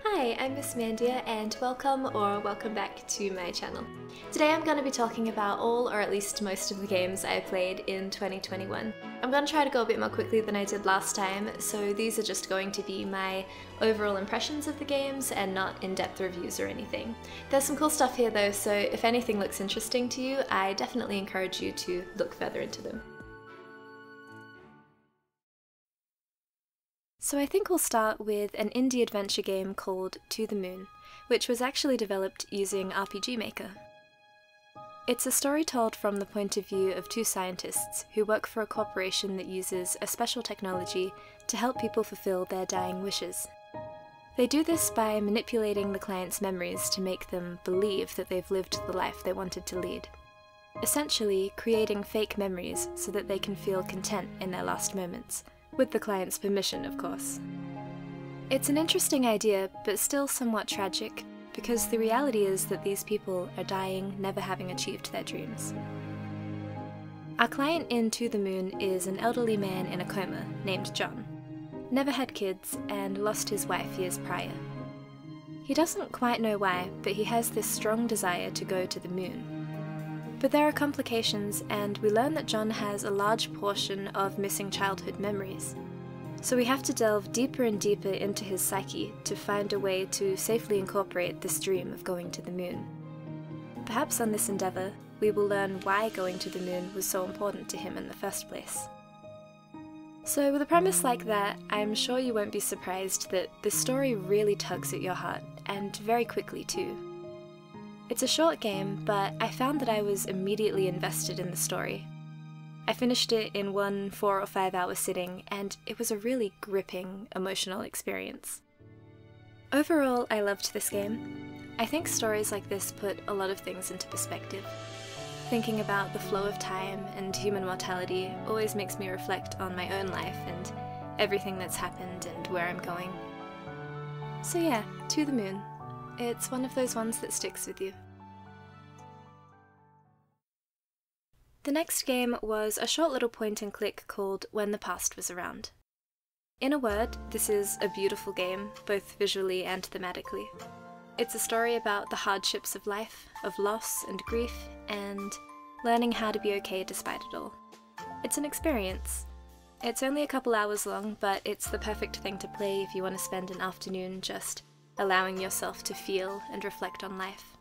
Hi, I'm Miss Mandia and welcome back to my channel. Today I'm going to be talking about all or at least most of the games I played in 2021. I'm going to try to go a bit more quickly than I did last time, so these are just going to be my overall impressions of the games and not in-depth reviews or anything. There's some cool stuff here though, so if anything looks interesting to you, I definitely encourage you to look further into them. So I think we'll start with an indie adventure game called To the Moon, which was actually developed using RPG Maker. It's a story told from the point of view of two scientists who work for a corporation that uses a special technology to help people fulfill their dying wishes. They do this by manipulating the client's memories to make them believe that they've lived the life they wanted to lead. Essentially, creating fake memories so that they can feel content in their last moments. With the client's permission, of course. It's an interesting idea, but still somewhat tragic, because the reality is that these people are dying, never having achieved their dreams. Our client in To the Moon is an elderly man in a coma named John. Never had kids, and lost his wife years prior. He doesn't quite know why, but he has this strong desire to go to the moon. But there are complications, and we learn that John has a large portion of missing childhood memories. So we have to delve deeper and deeper into his psyche to find a way to safely incorporate this dream of going to the moon. Perhaps on this endeavour, we will learn why going to the moon was so important to him in the first place. So with a premise like that, I'm sure you won't be surprised that this story really tugs at your heart, and very quickly too. It's a short game, but I found that I was immediately invested in the story. I finished it in one 4 or 5 hour sitting, and it was a really gripping, emotional experience. Overall, I loved this game. I think stories like this put a lot of things into perspective. Thinking about the flow of time and human mortality always makes me reflect on my own life and everything that's happened and where I'm going. So yeah, To the Moon. It's one of those ones that sticks with you. The next game was a short little point and click called When the Past Was Around. In a word, this is a beautiful game, both visually and thematically. It's a story about the hardships of life, of loss and grief, and learning how to be okay despite it all. It's an experience. It's only a couple hours long, but it's the perfect thing to play if you want to spend an afternoon just allowing yourself to feel and reflect on life.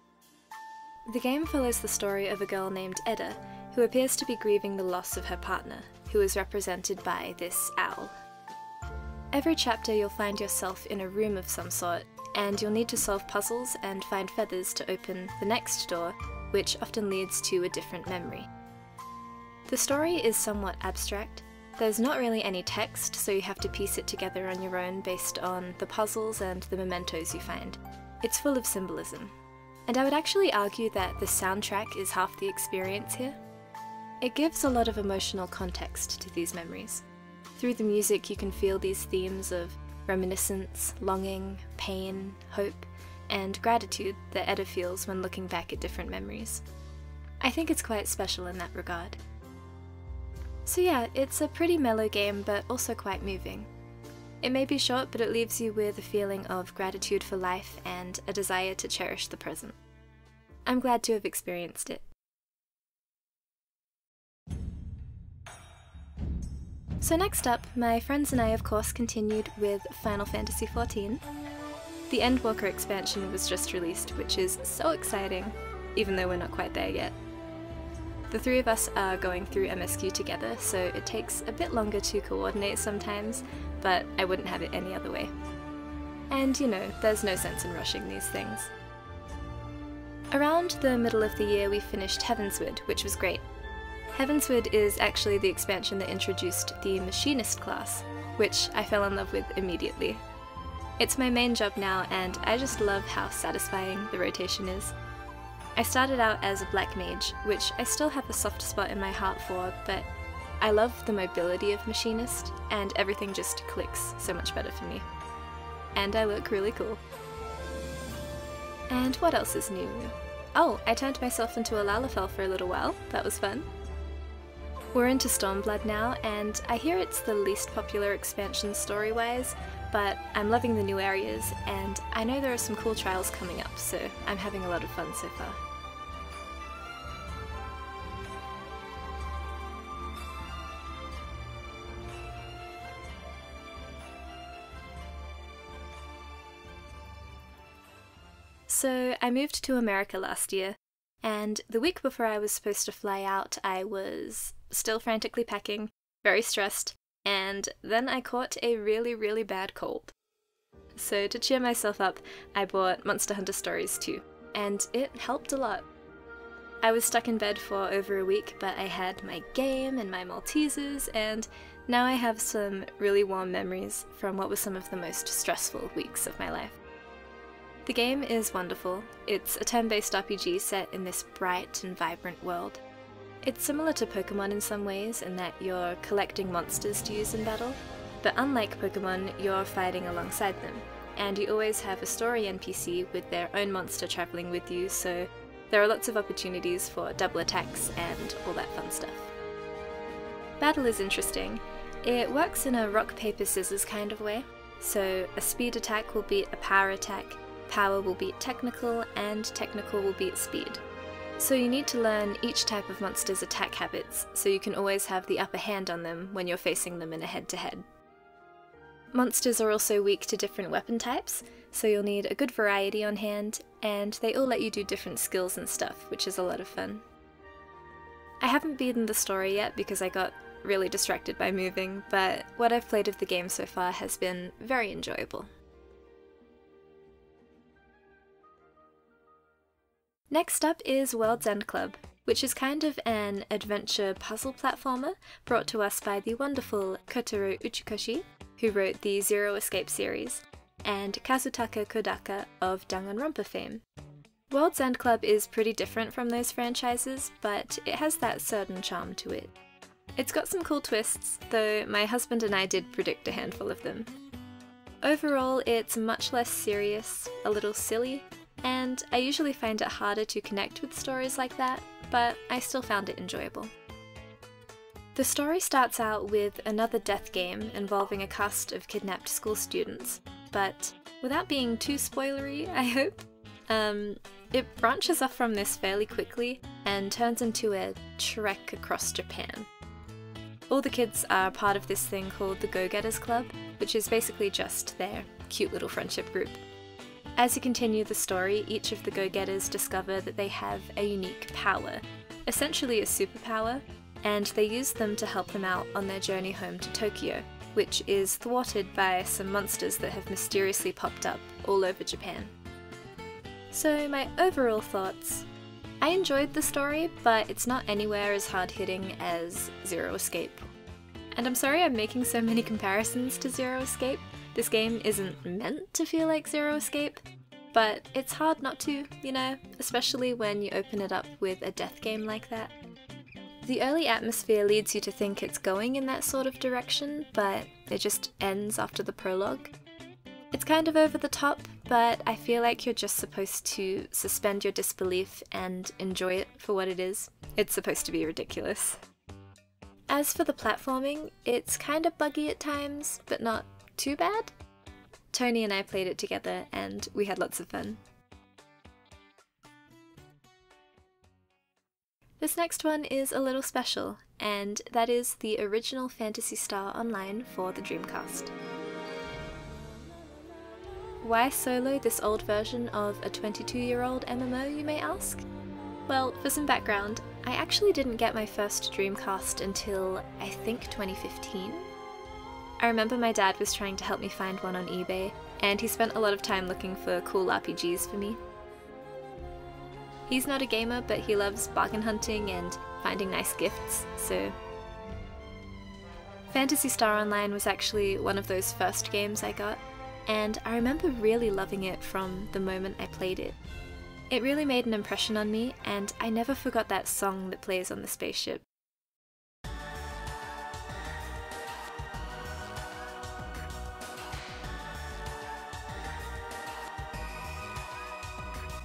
The game follows the story of a girl named Edda, who appears to be grieving the loss of her partner, who is represented by this owl. Every chapter you'll find yourself in a room of some sort, and you'll need to solve puzzles and find feathers to open the next door, which often leads to a different memory. The story is somewhat abstract. There's not really any text, so you have to piece it together on your own based on the puzzles and the mementos you find. It's full of symbolism. And I would actually argue that the soundtrack is half the experience here. It gives a lot of emotional context to these memories. Through the music you can feel these themes of reminiscence, longing, pain, hope, and gratitude that Edda feels when looking back at different memories. I think it's quite special in that regard. So yeah, it's a pretty mellow game, but also quite moving. It may be short, but it leaves you with a feeling of gratitude for life and a desire to cherish the present. I'm glad to have experienced it. So next up, my friends and I of course continued with Final Fantasy XIV. The Endwalker expansion was just released, which is so exciting, even though we're not quite there yet. The three of us are going through MSQ together, so it takes a bit longer to coordinate sometimes, but I wouldn't have it any other way. And you know, there's no sense in rushing these things. Around the middle of the year we finished Heavensward, which was great. Heavensward is actually the expansion that introduced the Machinist class, which I fell in love with immediately. It's my main job now, and I just love how satisfying the rotation is. I started out as a black mage, which I still have a soft spot in my heart for, but I love the mobility of Machinist, and everything just clicks so much better for me. And I look really cool. And what else is new? Oh, I turned myself into a Lala for a little while. That was fun. We're into Stormblood now, and I hear it's the least popular expansion story-wise, but I'm loving the new areas, and I know there are some cool trials coming up, so I'm having a lot of fun so far. So I moved to America last year, and the week before I was supposed to fly out, I was still frantically packing, very stressed, and then I caught a really bad cold. So to cheer myself up, I bought Monster Hunter Stories 2, and it helped a lot. I was stuck in bed for over a week, but I had my game and my Maltesers, and now I have some really warm memories from what was some of the most stressful weeks of my life. The game is wonderful. It's a turn-based RPG set in this bright and vibrant world. It's similar to Pokemon in some ways in that you're collecting monsters to use in battle, but unlike Pokemon, you're fighting alongside them, and you always have a story NPC with their own monster traveling with you, so there are lots of opportunities for double attacks and all that fun stuff. Battle is interesting. It works in a rock, paper, scissors kind of way, so a speed attack will beat a power attack, power will beat technical, and technical will beat speed. So you need to learn each type of monster's attack habits, so you can always have the upper hand on them when you're facing them in a head-to-head. Monsters are also weak to different weapon types, so you'll need a good variety on hand, and they all let you do different skills and stuff, which is a lot of fun. I haven't beaten the story yet because I got really distracted by moving, but what I've played of the game so far has been very enjoyable. Next up is World's End Club, which is kind of an adventure puzzle platformer brought to us by the wonderful Kotaro Uchikoshi, who wrote the Zero Escape series, and Kazutaka Kodaka of Danganronpa fame. World's End Club is pretty different from those franchises, but it has that certain charm to it. It's got some cool twists, though my husband and I did predict a handful of them. Overall, it's much less serious, a little silly, and I usually find it harder to connect with stories like that, but I still found it enjoyable. The story starts out with another death game involving a cast of kidnapped school students, but without being too spoilery, I hope, it branches off from this fairly quickly and turns into a trek across Japan. All the kids are part of this thing called the Go-Getters Club, which is basically just their cute little friendship group. As you continue the story, each of the go-getters discover that they have a unique power, essentially a superpower, and they use them to help them out on their journey home to Tokyo, which is thwarted by some monsters that have mysteriously popped up all over Japan. So my overall thoughts: I enjoyed the story, but it's not anywhere as hard-hitting as Zero Escape. And I'm sorry I'm making so many comparisons to Zero Escape. This game isn't meant to feel like Zero Escape, but it's hard not to, you know, especially when you open it up with a death game like that. The early atmosphere leads you to think it's going in that sort of direction, but it just ends after the prologue. It's kind of over the top, but I feel like you're just supposed to suspend your disbelief and enjoy it for what it is. It's supposed to be ridiculous. As for the platforming, it's kind of buggy at times, but not too bad. Tony and I played it together and we had lots of fun. This next one is a little special, and that is the original Phantasy Star Online for the Dreamcast. Why solo this old version of a 22-year-old MMO, you may ask? Well, for some background, I actually didn't get my first Dreamcast until, I think, 2015. I remember my dad was trying to help me find one on eBay, and he spent a lot of time looking for cool RPGs for me. He's not a gamer, but he loves bargain hunting and finding nice gifts, so... Phantasy Star Online was actually one of those first games I got, and I remember really loving it from the moment I played it. It really made an impression on me, and I never forgot that song that plays on the spaceship.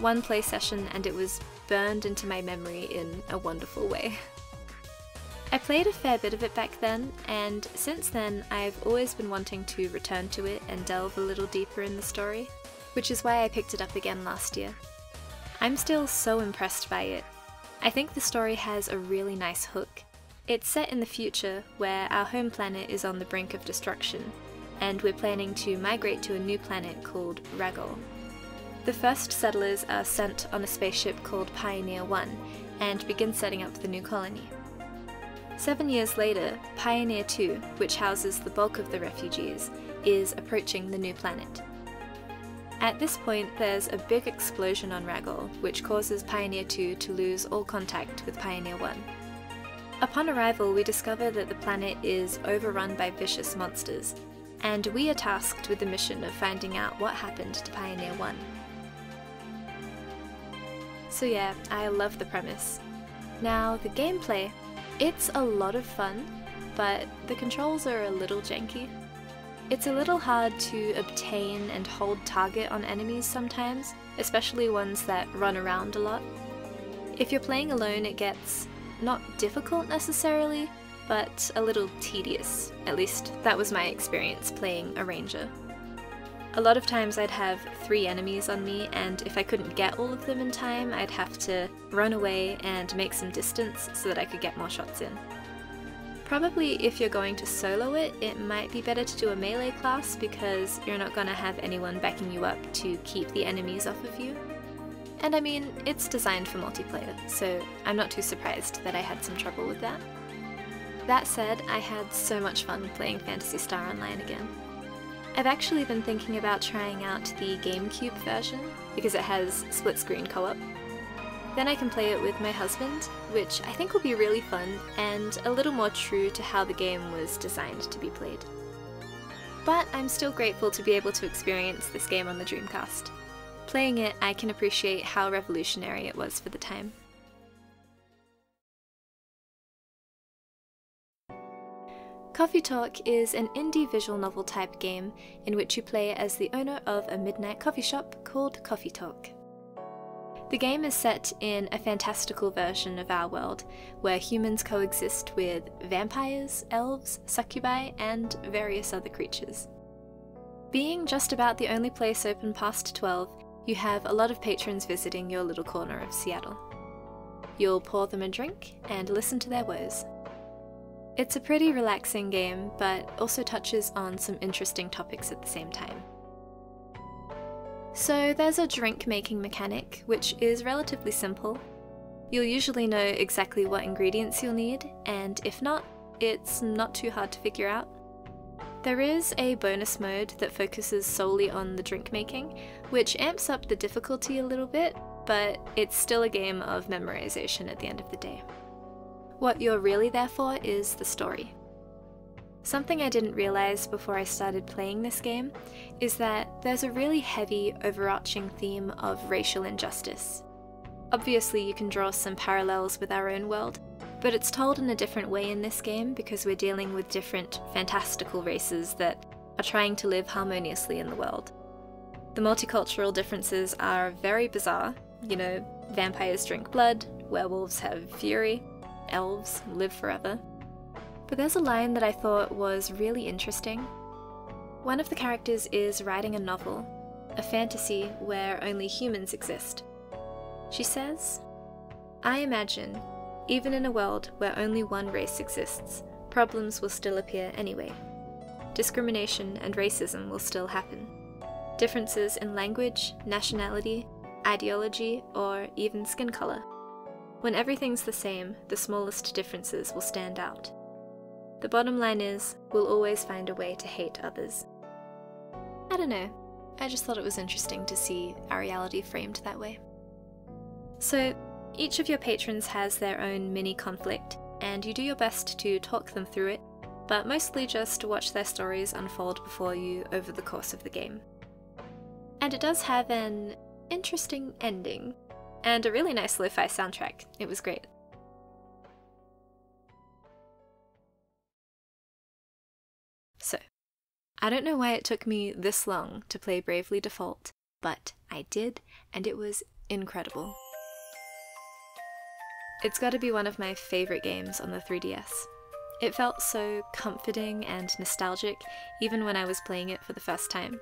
One play session and it was burned into my memory in a wonderful way. I played a fair bit of it back then, and since then I've always been wanting to return to it and delve a little deeper in the story, which is why I picked it up again last year. I'm still so impressed by it. I think the story has a really nice hook. It's set in the future, where our home planet is on the brink of destruction, and we're planning to migrate to a new planet called Ragol. The first settlers are sent on a spaceship called Pioneer 1, and begin setting up the new colony. 7 years later, Pioneer 2, which houses the bulk of the refugees, is approaching the new planet. At this point, there's a big explosion on Ragol, which causes Pioneer 2 to lose all contact with Pioneer 1. Upon arrival, we discover that the planet is overrun by vicious monsters, and we are tasked with the mission of finding out what happened to Pioneer 1. So yeah, I love the premise. Now, the gameplay. It's a lot of fun, but the controls are a little janky. It's a little hard to obtain and hold target on enemies sometimes, especially ones that run around a lot. If you're playing alone, it gets not difficult necessarily, but a little tedious. At least that was my experience playing a ranger. A lot of times I'd have 3 enemies on me, and if I couldn't get all of them in time, I'd have to run away and make some distance so that I could get more shots in. Probably if you're going to solo it, it might be better to do a melee class because you're not going to have anyone backing you up to keep the enemies off of you. And I mean, it's designed for multiplayer, so I'm not too surprised that I had some trouble with that. That said, I had so much fun playing Phantasy Star Online again. I've actually been thinking about trying out the GameCube version, because it has split-screen co-op. Then I can play it with my husband, which I think will be really fun, and a little more true to how the game was designed to be played. But I'm still grateful to be able to experience this game on the Dreamcast. Playing it, I can appreciate how revolutionary it was for the time. Coffee Talk is an indie visual novel type game in which you play as the owner of a midnight coffee shop called Coffee Talk. The game is set in a fantastical version of our world, where humans coexist with vampires, elves, succubi, and various other creatures. Being just about the only place open past 12, you have a lot of patrons visiting your little corner of Seattle. You'll pour them a drink and listen to their woes. It's a pretty relaxing game, but also touches on some interesting topics at the same time. So there's a drink making mechanic, which is relatively simple. You'll usually know exactly what ingredients you'll need, and if not, it's not too hard to figure out. There is a bonus mode that focuses solely on the drink making, which amps up the difficulty a little bit, but it's still a game of memorization at the end of the day. What you're really there for is the story. Something I didn't realize before I started playing this game is that there's a really heavy, overarching theme of racial injustice. Obviously, you can draw some parallels with our own world, but it's told in a different way in this game because we're dealing with different, fantastical races that are trying to live harmoniously in the world. The multicultural differences are very bizarre. You know, vampires drink blood, werewolves have fury, elves live forever. But there's a line that I thought was really interesting. One of the characters is writing a novel, a fantasy where only humans exist. She says, "I imagine, even in a world where only one race exists, problems will still appear anyway. Discrimination and racism will still happen. Differences in language, nationality, ideology, or even skin color. When everything's the same, the smallest differences will stand out. The bottom line is, we'll always find a way to hate others." I don't know, I just thought it was interesting to see our reality framed that way. So, each of your patrons has their own mini conflict, and you do your best to talk them through it, but mostly just watch their stories unfold before you over the course of the game. And it does have an interesting ending, and a really nice lo-fi soundtrack. It was great. So, I don't know why it took me this long to play Bravely Default, but I did, and it was incredible. It's gotta be one of my favourite games on the 3DS. It felt so comforting and nostalgic, even when I was playing it for the first time.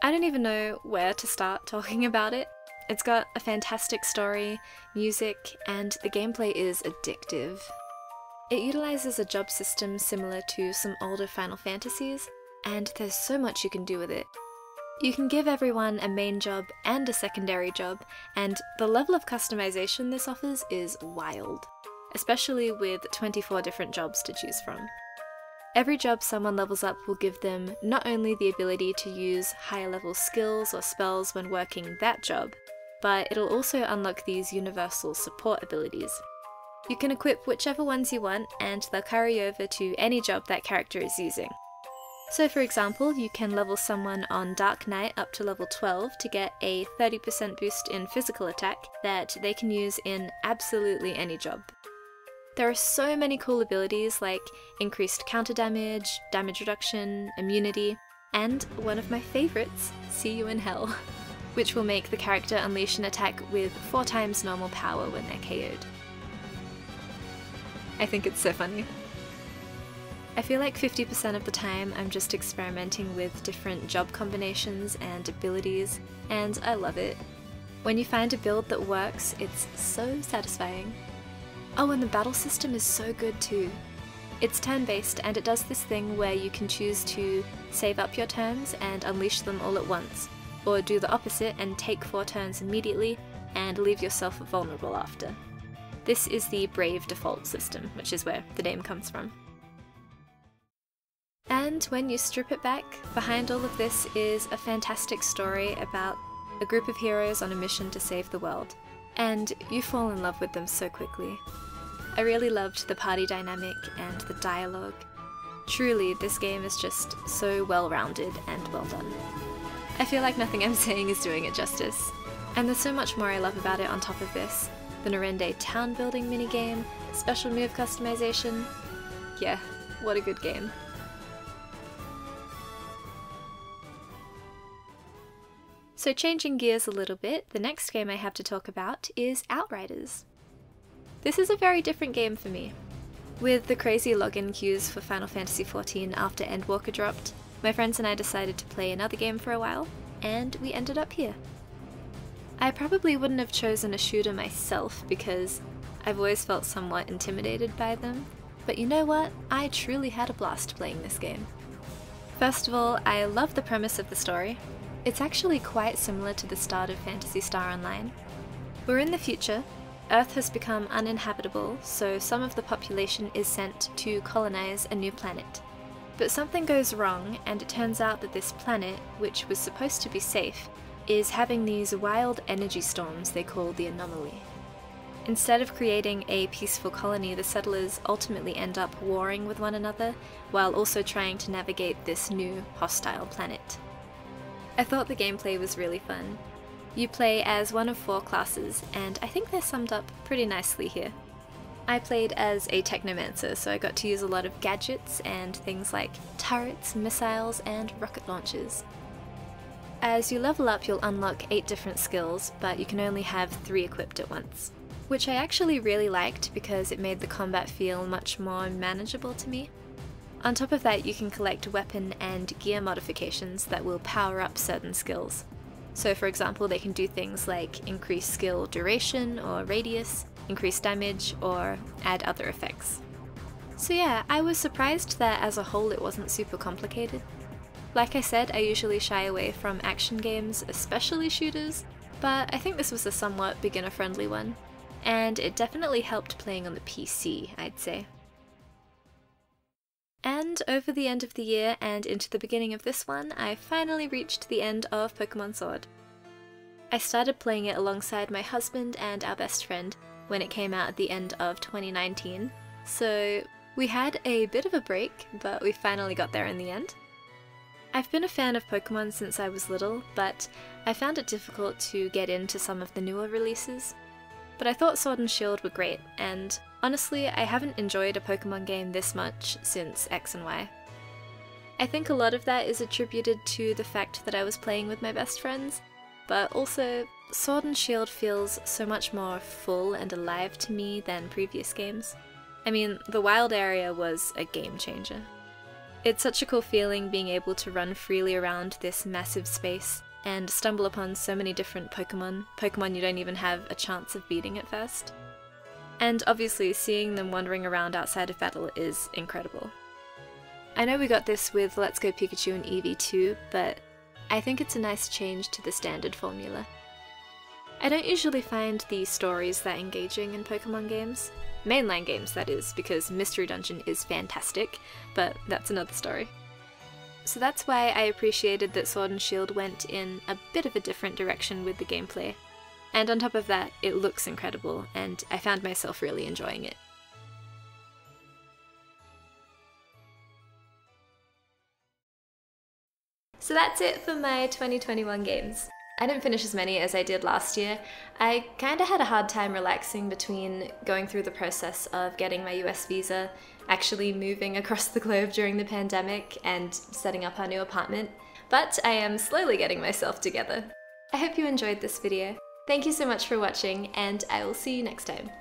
I don't even know where to start talking about it. It's got a fantastic story, music, and the gameplay is addictive. It utilises a job system similar to some older Final Fantasies, and there's so much you can do with it. You can give everyone a main job and a secondary job, and the level of customization this offers is wild, especially with 24 different jobs to choose from. Every job someone levels up will give them not only the ability to use higher level skills or spells when working that job, but it'll also unlock these universal support abilities. You can equip whichever ones you want, and they'll carry over to any job that character is using. So for example, you can level someone on Dark Knight up to level 12 to get a 30% boost in physical attack that they can use in absolutely any job. There are so many cool abilities like increased counter damage, damage reduction, immunity, and one of my favourites, See You in Hell, which will make the character unleash an attack with 4 times normal power when they're KO'd. I think it's so funny. I feel like 50% of the time I'm just experimenting with different job combinations and abilities, and I love it. When you find a build that works, it's so satisfying. Oh, and the battle system is so good too. It's turn-based, and it does this thing where you can choose to save up your turns and unleash them all at once, or do the opposite and take 4 turns immediately and leave yourself vulnerable after. This is the Brave default system, which is where the name comes from. And when you strip it back, behind all of this is a fantastic story about a group of heroes on a mission to save the world, and you fall in love with them so quickly. I really loved the party dynamic and the dialogue. Truly, this game is just so well-rounded and well done. I feel like nothing I'm saying is doing it justice. And there's so much more I love about it on top of this. The Norende town building minigame, special move customization. Yeah, what a good game. So changing gears a little bit, the next game I have to talk about is Outriders. This is a very different game for me. With the crazy login queues for Final Fantasy XIV after Endwalker dropped, my friends and I decided to play another game for a while, and we ended up here. I probably wouldn't have chosen a shooter myself because I've always felt somewhat intimidated by them, but you know what? I truly had a blast playing this game. First of all, I love the premise of the story. It's actually quite similar to the start of Phantasy Star Online. We're in the future. Earth has become uninhabitable, so some of the population is sent to colonize a new planet. But something goes wrong, and it turns out that this planet, which was supposed to be safe, is having these wild energy storms they call the Anomaly. Instead of creating a peaceful colony, the settlers ultimately end up warring with one another, while also trying to navigate this new, hostile planet. I thought the gameplay was really fun. You play as one of 4 classes, and I think they're summed up pretty nicely here. I played as a technomancer, so I got to use a lot of gadgets and things like turrets, missiles, and rocket launchers. As you level up, you'll unlock 8 different skills, but you can only have 3 equipped at once, which I actually really liked because it made the combat feel much more manageable to me. On top of that, you can collect weapon and gear modifications that will power up certain skills. So for example, they can do things like increase skill duration or radius, increase damage, or add other effects. So yeah, I was surprised that as a whole it wasn't super complicated. Like I said, I usually shy away from action games, especially shooters, but I think this was a somewhat beginner-friendly one, and it definitely helped playing on the PC, I'd say. And over the end of the year and into the beginning of this one, I finally reached the end of Pokemon Sword. I started playing it alongside my husband and our best friend when it came out at the end of 2019, so we had a bit of a break, but we finally got there in the end. I've been a fan of Pokemon since I was little, but I found it difficult to get into some of the newer releases. But I thought Sword and Shield were great, and honestly, I haven't enjoyed a Pokemon game this much since X and Y. I think a lot of that is attributed to the fact that I was playing with my best friends, but also Sword and Shield feels so much more full and alive to me than previous games. I mean, the wild area was a game changer. It's such a cool feeling being able to run freely around this massive space and stumble upon so many different Pokemon you don't even have a chance of beating at first. And obviously seeing them wandering around outside of battle is incredible. I know we got this with Let's Go Pikachu and Eevee too, but I think it's a nice change to the standard formula. I don't usually find the stories that engaging in Pokemon games. Mainline games, that is, because Mystery Dungeon is fantastic, but that's another story. So that's why I appreciated that Sword and Shield went in a bit of a different direction with the gameplay. And on top of that, it looks incredible, and I found myself really enjoying it. So that's it for my 2021 games. I didn't finish as many as I did last year. I kinda had a hard time relaxing between going through the process of getting my US visa, actually moving across the globe during the pandemic, and setting up our new apartment, but I am slowly getting myself together. I hope you enjoyed this video. Thank you so much for watching, and I will see you next time.